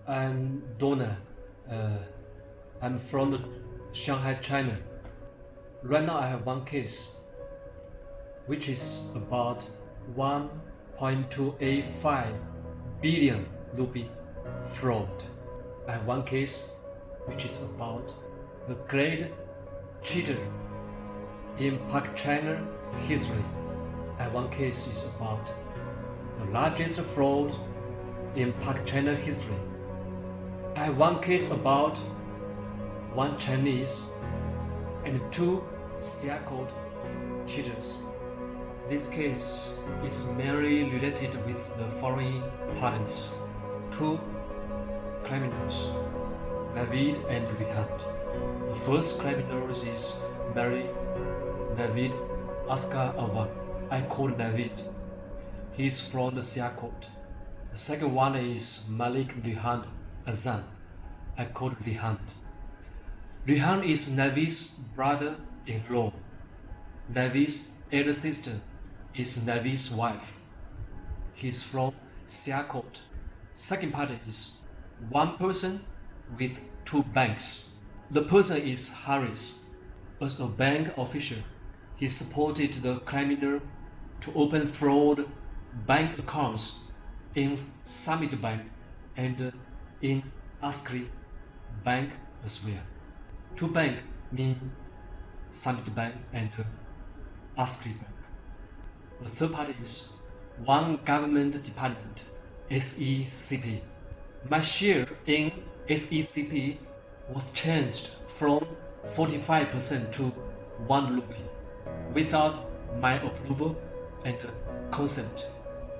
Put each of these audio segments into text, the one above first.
I'm Donna. I'm from Shanghai, China. Right now I have one case, which is about 1.285 billion rupee fraud. I have one case, which is about the great cheater in Park China history. I have one case is about the largest fraud in Park China history. I have one case about one Chinese and two Siaco cheaters. This case is mainly related with the following parties: two criminals, Navid and Rihand. The first criminal is Mary Navid Askar Awan. I call Navid. He is from the Sialkot. The second one is Malik Rihand Azan. I call Rihand. Rihand is Navid's brother-in-law. Navid's elder sister is Navid's wife. He is from Sialkot. Second party is one person with two banks. The person is Harris. As a bank official, he supported the criminal to open fraud bank accounts in Summit Bank and in Askri Bank as well. Two banks mean Summit Bank and Askri Bank. The third party is one government department, SECP. My share in SECP was changed from 45% to 1 rupee without my approval and consent.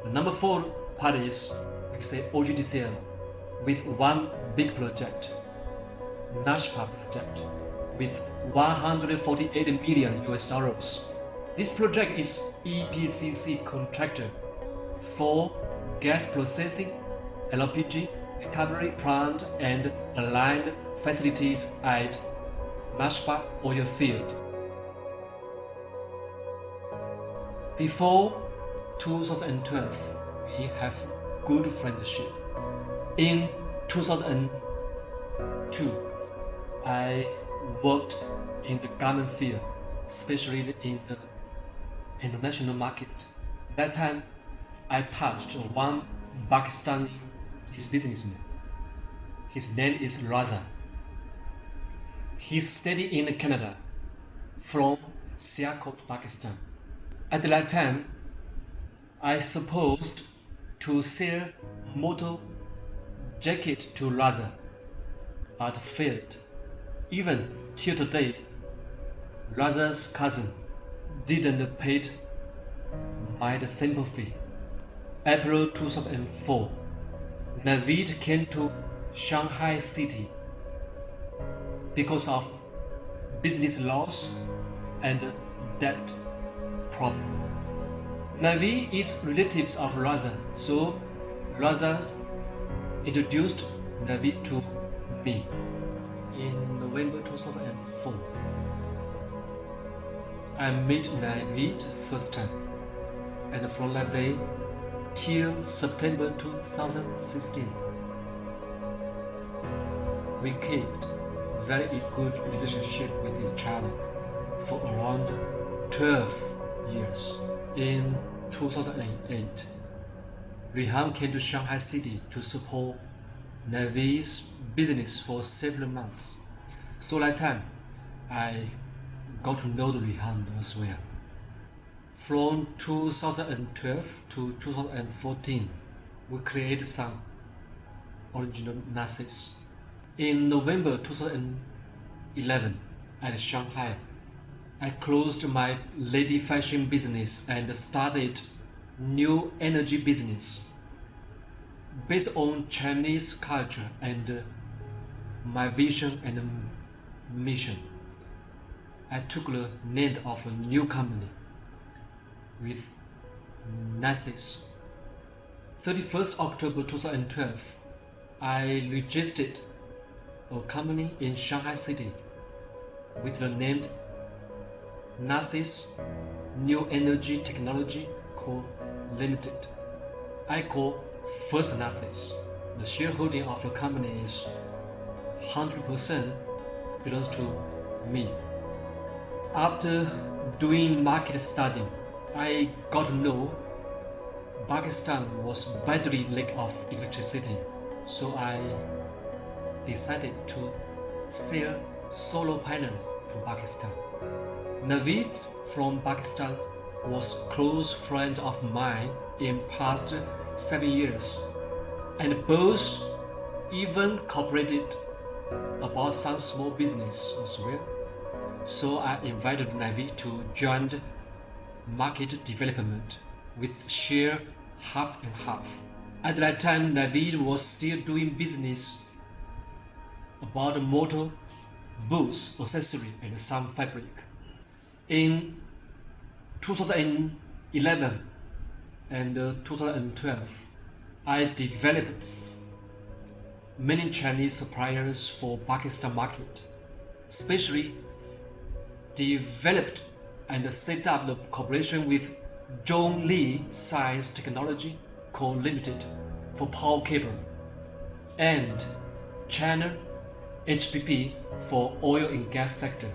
The number 4 party is, we can say, OGDCL, with one big project, NASHPA project, with 148 million US dollars. This project is EPCC contractor for gas processing, LPG, recovery plant and aligned facilities at NASHPA oil field. Before 2012, we have good friendship. In 2002, I worked in the garment field, especially in the international market. That time, I touched one Pakistani businessman. His name is Raza. He studied in Canada from Sialkot, Pakistan. At that time, I supposed to sell motor jacket to Raza, but failed. Even till today, Raza's cousin didn't pay my sample fee. April 2004, Navid came to Shanghai City because of business loss and debt problem. Navid is relatives of Raza, so Raza introduced Navid to me in November 2004. I met Navid first time, and from that day till September 2016, we kept very good relationship with each other for around 12 years. In 2008, Rihand came to Shanghai City to support Navid's business for several months. So that time, I got to know Rihand as well. From 2012 to 2014, we created some original NASIS. In November 2011, at Shanghai, I closed my lady fashion business and started new energy business based on Chinese culture and my vision and mission. I took the name of a new company with NASIS. 31st October 2012, I registered a company in Shanghai City with the name NASIS New Energy Technology Co. Limited. I call First NASIS. The shareholding of the company is 100% belongs to me. After doing market study, I got to know Pakistan was badly lack of electricity, so I decided to sell solar panel to Pakistan. Naveed from Pakistan was close friend of mine in past 7 years, and both even cooperated about some small business as well. So I invited Naveed to join market development with share half and half. At that time, Naveed was still doing business about motor, boots, accessory, and some fabric. In 2011 and 2012, I developed many Chinese suppliers for Pakistan market, especially developed and set up the cooperation with Zhongli Science Technology Co. Limited for power cable and China HPP for oil and gas sector.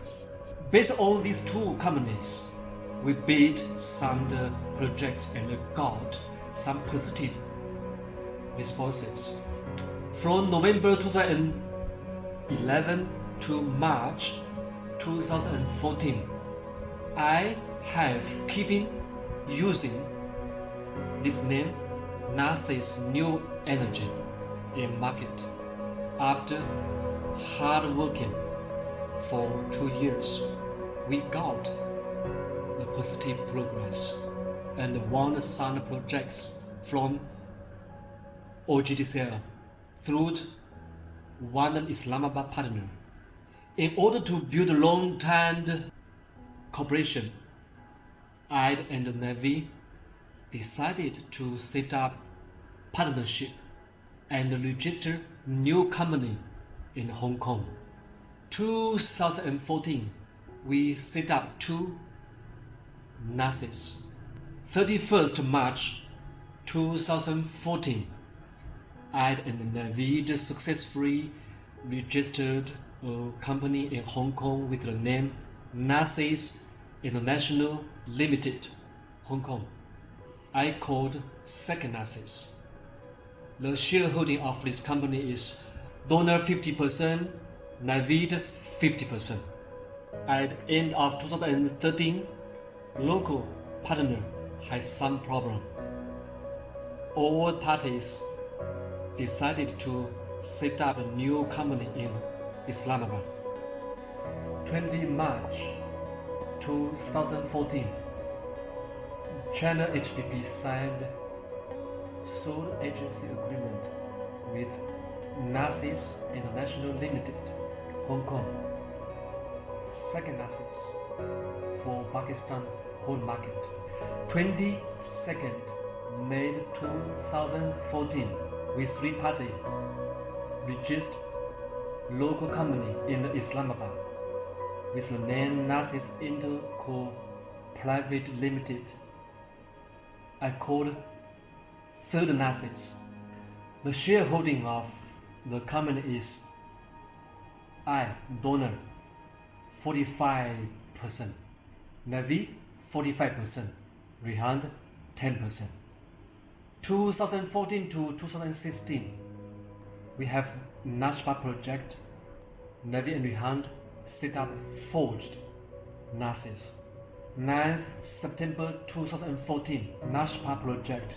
Based on these two companies, we bid some projects and got some positive responses. From November 2011 to March 2014, I have keeping using this name, NASIS New Energy, in market. After hard working for 2 years, we got the positive progress and won some projects from OGDCL through one Islamabad partner. In order to build a long-term cooperation, I and Naveed decided to set up partnership and register new company in Hong Kong. 2014, we set up two NASIS. 31st March 2014, I and Naveed successfully registered a company in Hong Kong with the name NASIS International Limited, Hong Kong. I called second NASIS. The shareholding of this company is donor 50%, Naveed 50%. At the end of 2013, local partner had some problem. All parties decided to set up a new company in Islamabad. 20 March 2014, China HPP signed sole agency agreement with NASIS International Limited, Hong Kong. Second NASIS for Pakistan whole market. 22nd May 2014, with three parties registered local company in Islamabad with the name NASIS Interco Private Limited. I called third NASIS. The shareholding of the company is I, donor, 45%, Naveed 45%, Rehan 10%. 2014 to 2016, we have NASPA project. Naveed and Rehan set up forged NASIS. 9th September 2014, NASPA project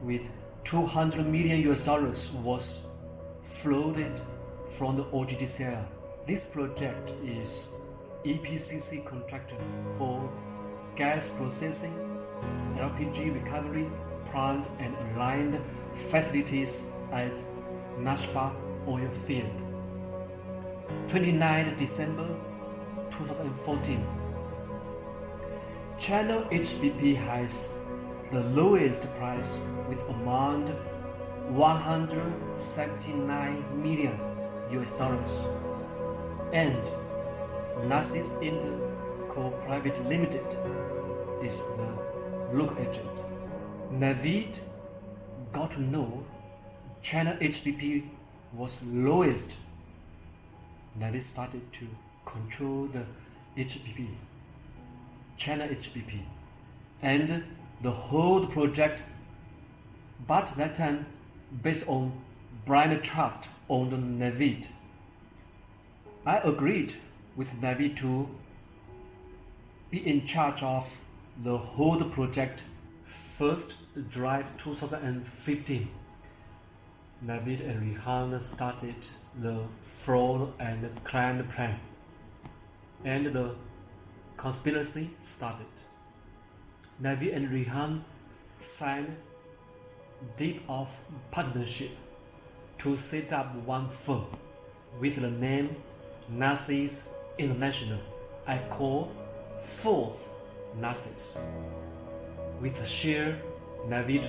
with $200 million was floated from the OGDCL. This project is EPCC contractor for gas processing, LPG recovery plant and aligned facilities at NASPA oil field. 29 December 2014, China HPP has the lowest price with amount $179 million, and NASIS Interco Private Limited is the local agent. Naveed got to know China HBP was lowest, Navy started to control the HBP, China HBP, and the whole project, but that time based on blind trust on the Navy. I agreed with Navy to be in charge of the whole project. 1st July 2015, Navid and Rihan started the fraud and crime plan, and the conspiracy started. Navid and Rihan signed deed of partnership to set up one firm with the name Nazis International. I call 4th Nazis. With a share, Navid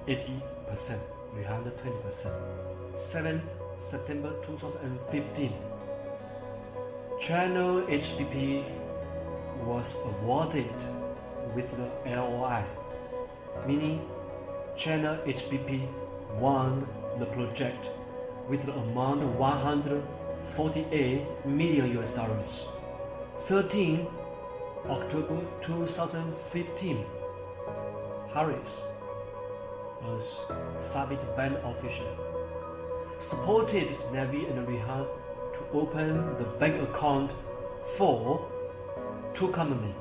80%, Rihan 20%. 7th September 2015, Channel HBP was awarded with the LOI, meaning Channel HBP won the project with the amount of 148 million US dollars. 13 October 2015, Harris, as Soviet band official, supported Navy and Rihan to open the bank account for two companies.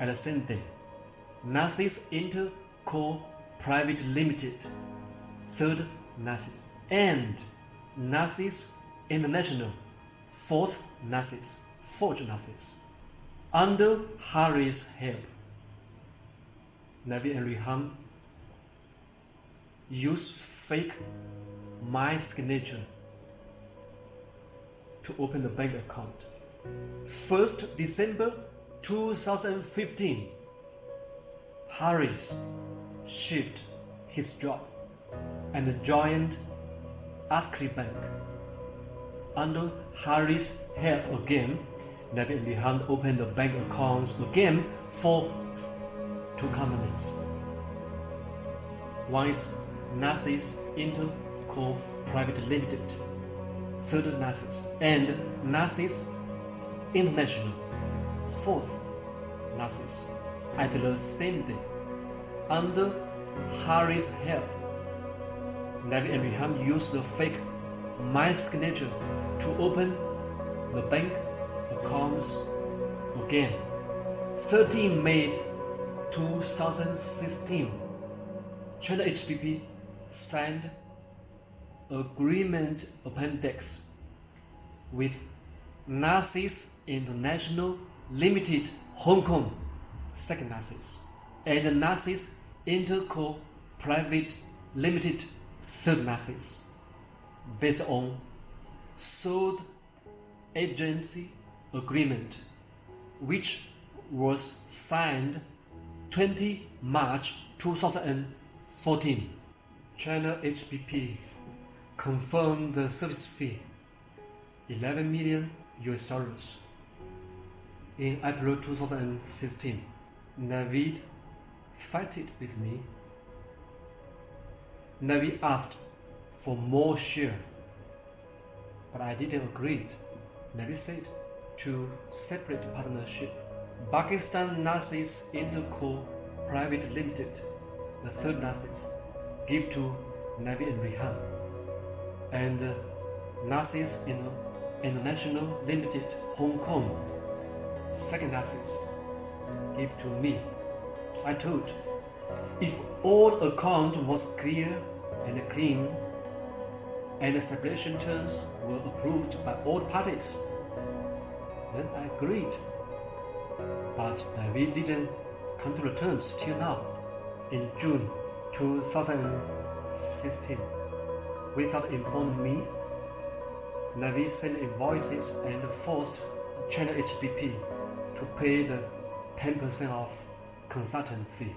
At the same day, Nazis Interco Private Limited, 3rd Nazis, and Nazis International, 4th Nazis, forged Nazis. Under Harris' help, Navy and Rihan used fake my signature to open the bank account. 1st December 2015, Harris shifted his job and joined Askri Bank. Under Harris' help again, Navy and Rihan opened the bank accounts again for two companies. One is Nazis Interco Private Limited, 3rd Nazis, and Nazis International, 4th Nazis. At the same day, under Harris' help, Navy and Rihan used the fake my signature to open the bank accounts again. 13 May 2016, China HBP signed agreement appendix with Nazis International Limited Hong Kong, 2nd Nazis, and Nazis Interco Private Limited, 3rd Nazis, based on sold agency agreement, which was signed 20 March 2014. China HBP confirmed the service fee, 11 million US dollars. In April 2016, Navid fighted with me. Navid asked for more share, but I didn't agree. Navid said to separate partnership. Pakistan Nazis Interco Private Limited, the 3rd Nazis, give to Navy and Rihan, and Nazis International Limited Hong Kong, 2nd Nazis, give to me. I told, if all account was clear and clean, and the separation terms were approved by all parties, then I agreed. But we didn't come to the terms till now. In June 2016, without informing me, Navy sent invoices and forced China HBP to pay the 10% of consultant fee.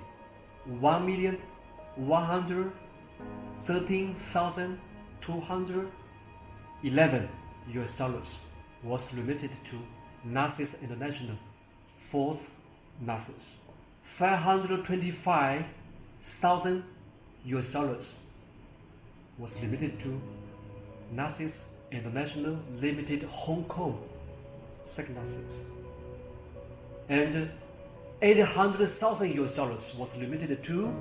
1,113,211 US dollars was remitted to Nazis International, 4th Nazis. 525,000 US dollars was limited to Narcissus International Limited Hong Kong, second Narcissus, and $800,000 was limited to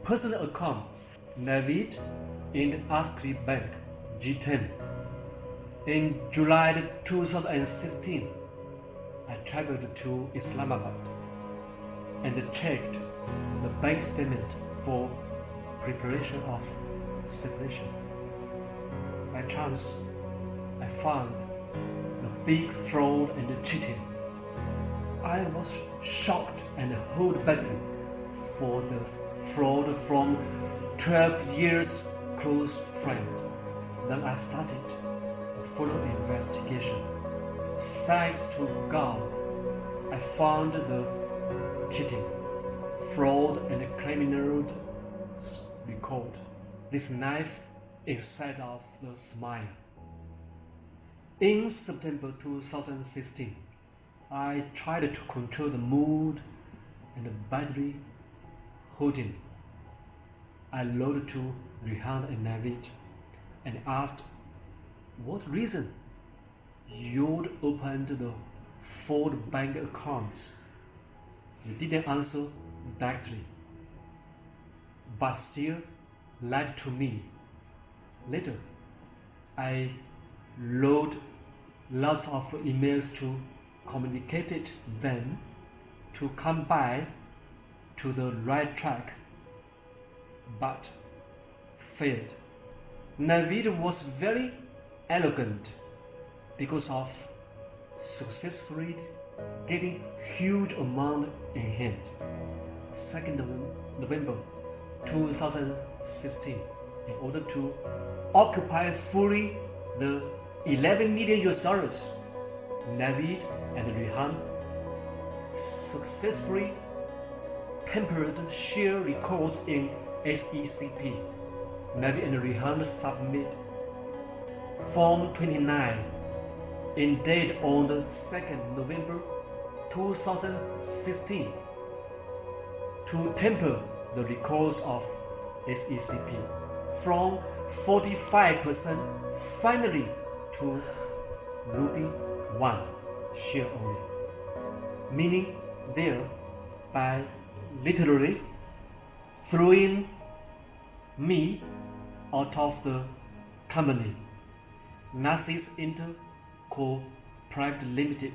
personal account Navid in Ascri Bank, G10. In July 2016, I traveled to Islamabad and checked the bank statement for preparation of separation. By chance, I found the big fraud and cheating. I was shocked and held badly for the fraud from 12 years close friend. Then I started a follow investigation. Thanks to God, I found the cheating, fraud, and criminal record. This knife inside of the smile. In September 2016, I tried to control the mood and badly holding. I wrote to Rehan and Navid and asked what reason you'd opened the Ford bank accounts. They didn't answer directly, but still lied to me. Later, I wrote lots of emails to communicate them to come back to the right track, but failed. Navid was very elegant because of successfully getting huge amount in hand. 2nd November 2016, in order to occupy fully the $11 million, Navid and Rehan successfully tempered share records in SECP. Navid and Rehan submit Form 29 in date on the 2nd November 2016 to temper the records of SECP from 45% finally to Ruby 1 share only, meaning thereby literally throwing me out of the company. Narcissus Interco Private Limited,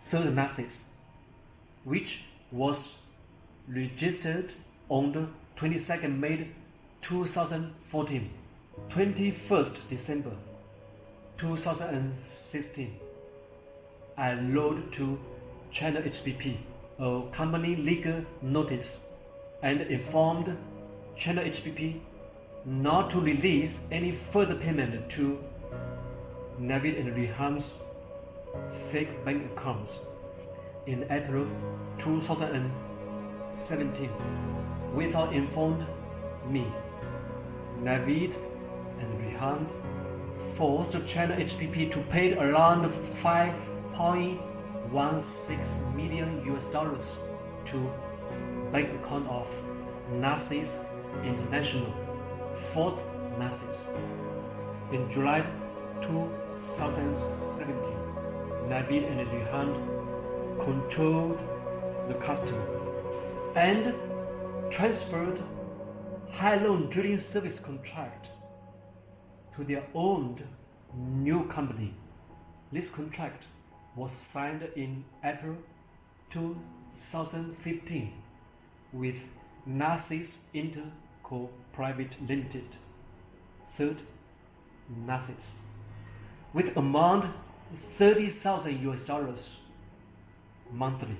third Narcissus, which was registered on the 22nd May 2014, 21st December 2016. I wrote to China HPP a company legal notice and informed China HPP not to release any further payment to Navid and Rehan's fake bank accounts. In April 2017, without informed me, Navid and Rehan forced China HPP to pay around $5.16 million to bank account of Narcissus International, fourth Narcissus. In July 2017, Navid and Rehan controlled the customer and transferred high-loan drilling service contract to their own new company. This contract was signed in April 2015 with Narcissus Interco Private Limited, third Narcissus, with amount $30,000 monthly.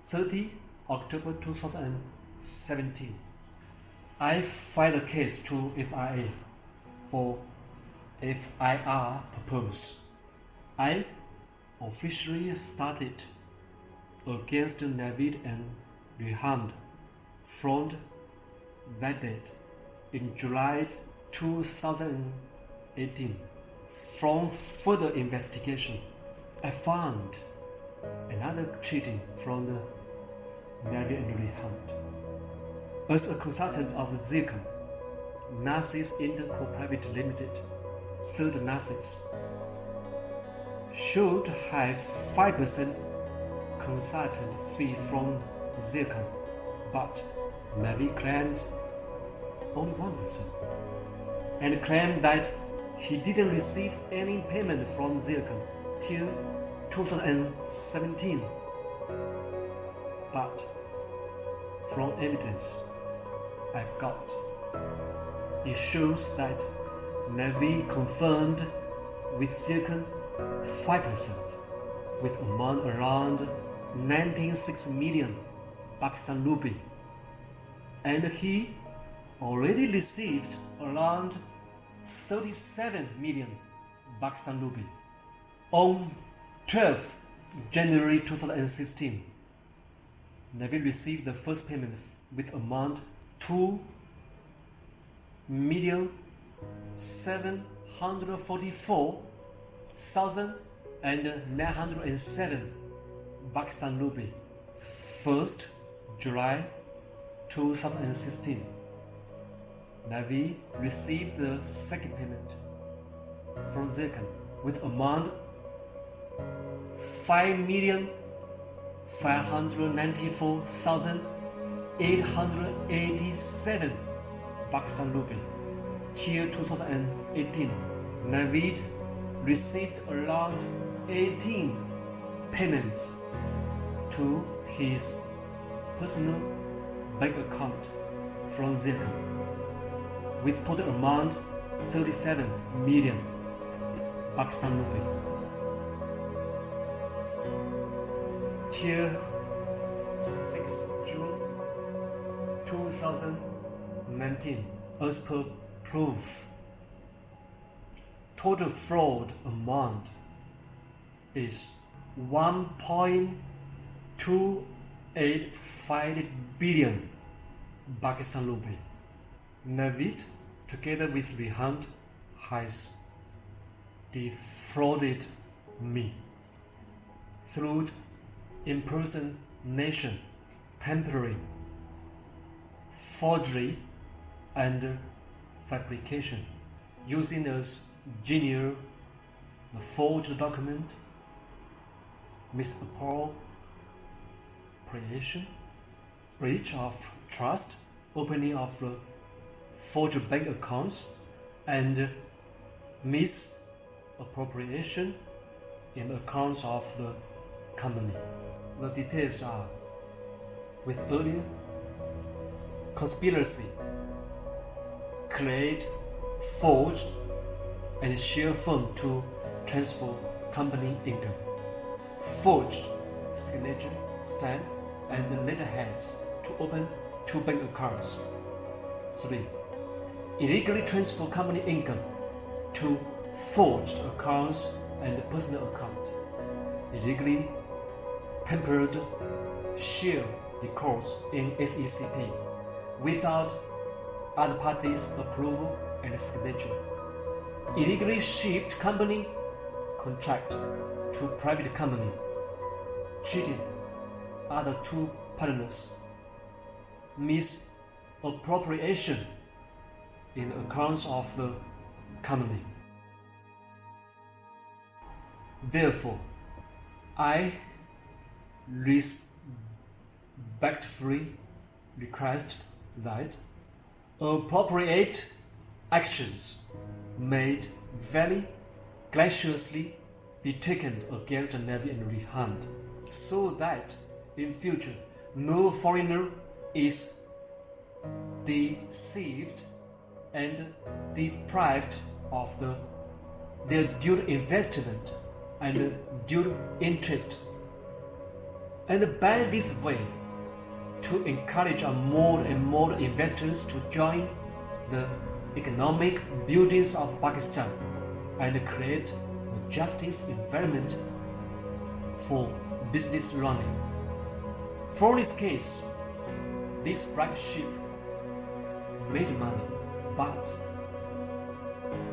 30 October 2017, I filed a case to FIA for FIR purpose. I officially started against Navid and Rehan from that date in July 2018. From further investigation, I found another cheating from the Navid and Rehan. As a consultant of Zircon, Narcissus Interco Private Limited, third Narcissus, should have 5% consultant fee from Zircon, but Navy claimed only 1% and claimed that he didn't receive any payment from Zircon till 2017. But from evidence I got, it shows that Navy confirmed with Zircon 5%, with amount around 96 million Pakistan rupee, and he already received around 37 million Pakistan rupee on 12th January 2016. Navy received the first payment with amount 2,744,907 Pakistan rupee, 1st July 2016. Navy received the second payment from Zircon with amount 5,594,887 Pakistan rupee. Till 2018, Naveed received around 18 payments to his personal bank account from Zircon, with total amount 37 million Pakistan rupee. Till 6 June 2019, as per proof, total fraud amount is 1.285 billion Pakistan rupee. Naveed, together with Rihand, has defrauded me through impersonation, tampering, forgery, and fabrication, using as genuine the forged document, misappropriation, breach of trust, opening of the forged bank accounts, and misappropriation in the accounts of the company. The details are: with earlier conspiracy, create, forged, and share firm to transfer company income, forged signature, stamp, and letterheads to open 2 bank accounts. 3. Illegally transfer company income to forged accounts and personal account. Illegally tempered share records in SECP without other parties' approval and signature. Illegally shipped company contract to private company, cheating other 2 partners. Misappropriation in accounts of the company. Therefore, I respectfully request that appropriate actions made very graciously be taken against Navy and Rihand, so that in future no foreigner is deceived and deprived of their due investment and due interest. And by this way, to encourage more and more investors to join the economic buildings of Pakistan and create a justice environment for business running. For this case, this flagship made money, but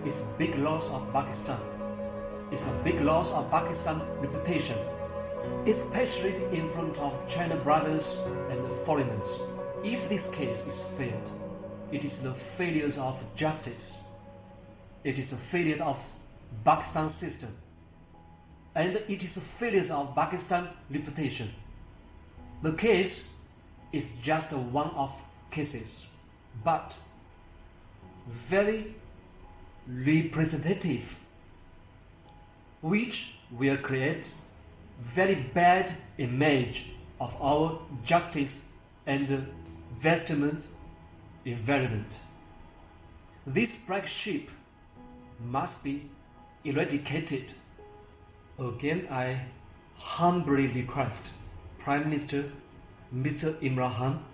it's a big loss of Pakistan. It's a big loss of Pakistan's reputation, especially in front of China brothers and foreigners. If this case is failed, It is the failures of justice. It is a failure of Pakistan system. And it is a failure of Pakistan reputation. The case is just one of cases, but very representative, which will create very bad image of our justice and vestment environment. This black sheep must be eradicated. Again, I humbly request Prime Minister Mr. Imran Khan,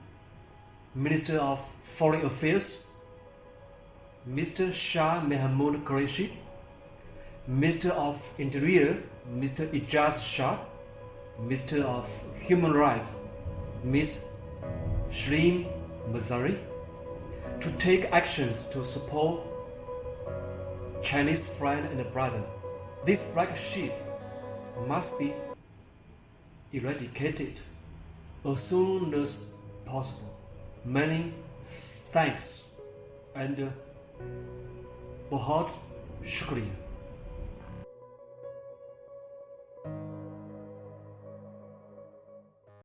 Minister of Foreign Affairs Mr. Shah Mahmood Qureshi, Minister of Interior Mr. Ijaz Shah, Minister of Human Rights Ms. Shireen Mazari, to take actions to support Chinese friend and brother. This black sheep must be eradicated as soon as possible. Many thanks and बहुत शुक्रिया.